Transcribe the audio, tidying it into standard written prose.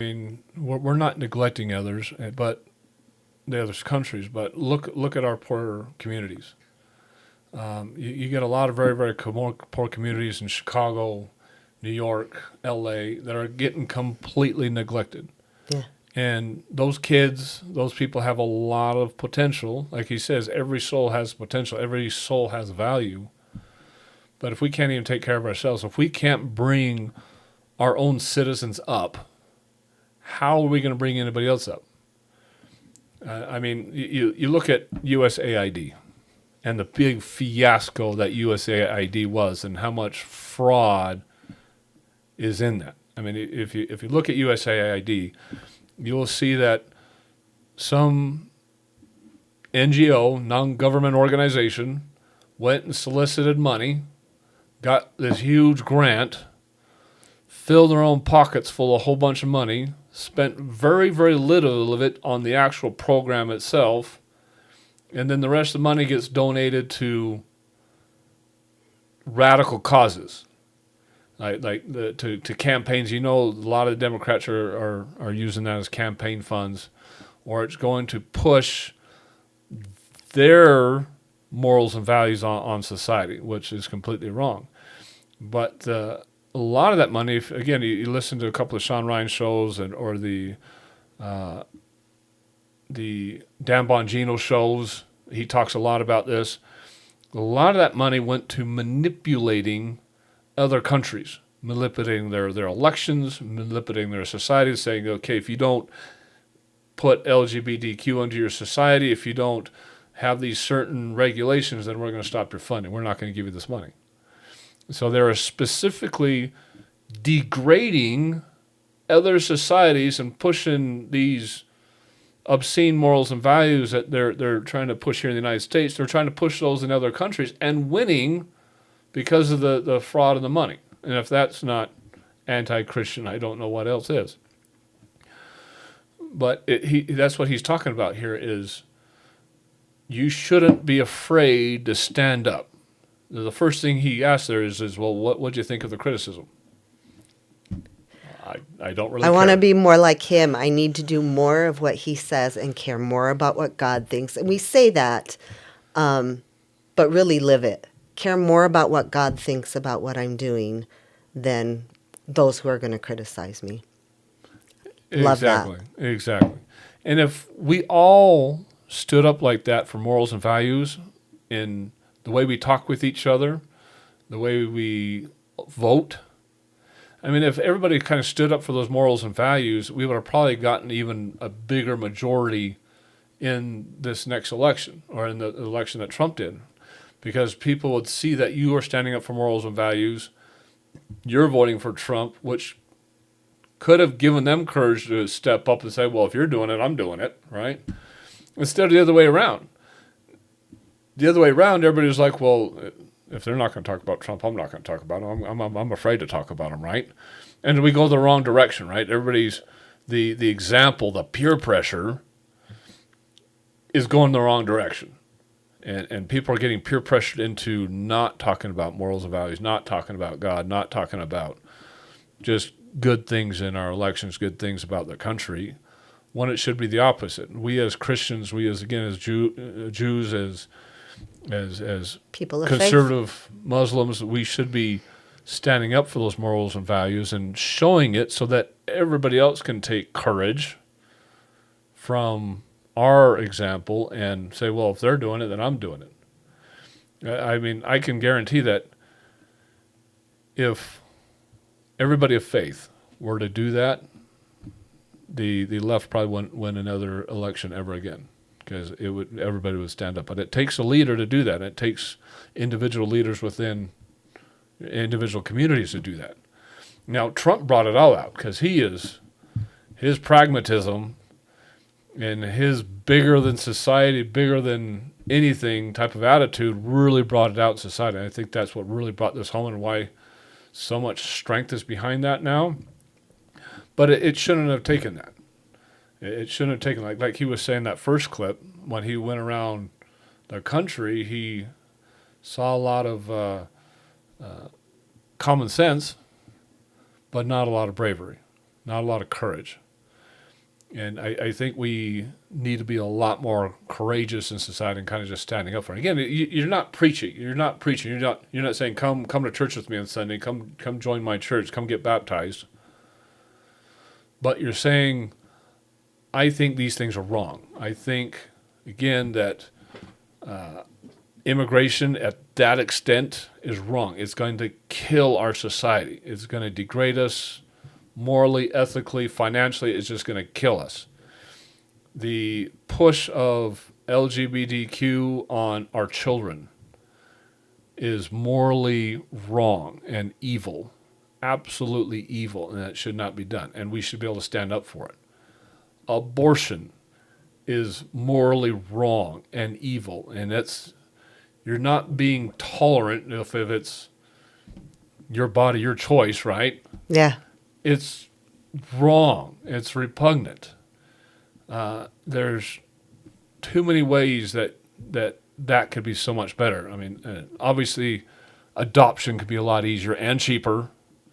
I mean, we're not neglecting others, but the other countries. But look at our poor communities. You get a lot of very very poor communities in Chicago, New York, L.A. that are getting completely neglected. Yeah. And those kids, those people have a lot of potential. Like he says, every soul has potential. Every soul has value. But if we can't even take care of ourselves, if we can't bring our own citizens up, how are we going to bring anybody else up? I mean, you look at USAID and the big fiasco that USAID was and how much fraud is in that. I mean, if you look at USAID, you'll see that some NGO, non-government organization, went and solicited money, got this huge grant, filled their own pockets full of a whole bunch of money, spent very, very little of it on the actual program itself, and then the rest of the money gets donated to radical causes, to campaigns. You know, a lot of the Democrats are using that as campaign funds, or it's going to push their morals and values on society, which is completely wrong. But a lot of that money, if, again, you listen to a couple of Sean Ryan shows or the Dan Bongino shows, he talks a lot about this. A lot of that money went to manipulating other countries, manipulating their elections, manipulating their society, saying, okay, if you don't put LGBTQ into your society, if you don't have these certain regulations, then we're going to stop your funding. We're not going to give you this money. So they are specifically degrading other societies and pushing these obscene morals and values that they're trying to push here in the United States. They're trying to push those in other countries and winning because of the fraud and the money. And if that's not anti-Christian, I don't know what else is. But that's what he's talking about here is you shouldn't be afraid to stand up. The first thing he asks there is well, what do you think of the criticism? I don't really care. I want to be more like him. I need to do more of what he says and care more about what God thinks. And we say that, but really live it. Care more about what God thinks about what I'm doing than those who are going to criticize me. Love that. Exactly. And if we all stood up like that for morals and values in the way we talk with each other, the way we vote, I mean, if everybody kind of stood up for those morals and values, we would have probably gotten even a bigger majority in this next election or in the election that Trump did, because people would see that you are standing up for morals and values. You're voting for Trump, which could have given them courage to step up and say, well, if you're doing it, I'm doing it, right? Instead of the other way around. The other way around, everybody was like, well, if they're not going to talk about Trump, I'm not going to talk about him. I'm afraid to talk about him, right? And we go the wrong direction, right? Everybody's, the example, the peer pressure is going the wrong direction. And people are getting peer pressured into not talking about morals and values, not talking about God, not talking about just good things in our elections, good things about the country, when it should be the opposite. We as Christians, we as Jews, as people of conservative faith. Muslims, we should be standing up for those morals and values and showing it so that everybody else can take courage from our example and say, well, if they're doing it, then I'm doing it. I mean, I can guarantee that if everybody of faith were to do that, the left probably wouldn't win another election ever again, because everybody would stand up. But it takes a leader to do that. It takes individual leaders within individual communities to do that. Now, Trump brought it all out because his pragmatism and his bigger than society, bigger than anything type of attitude really brought it out in society. And I think that's what really brought this home and why so much strength is behind that now. But it shouldn't have taken that. It shouldn't have taken, like he was saying that first clip, when he went around the country, he saw a lot of common sense, but not a lot of bravery, not a lot of courage. And I think we need to be a lot more courageous in society and kind of just standing up for it. Again, you're not preaching. You're not preaching. You're not saying come to church with me on Sunday. Come join my church. Come get baptized. But you're saying, I think these things are wrong. I think again that immigration at that extent is wrong. It's going to kill our society. It's going to degrade us morally, ethically, financially. It's just going to kill us. The push of LGBTQ on our children is morally wrong and evil, absolutely evil, and that should not be done. And we should be able to stand up for it. Abortion is morally wrong and evil, and you're not being tolerant if it's your body, your choice, right? Yeah. It's wrong. It's repugnant. There's too many ways that could be so much better. I mean, obviously, adoption could be a lot easier and cheaper.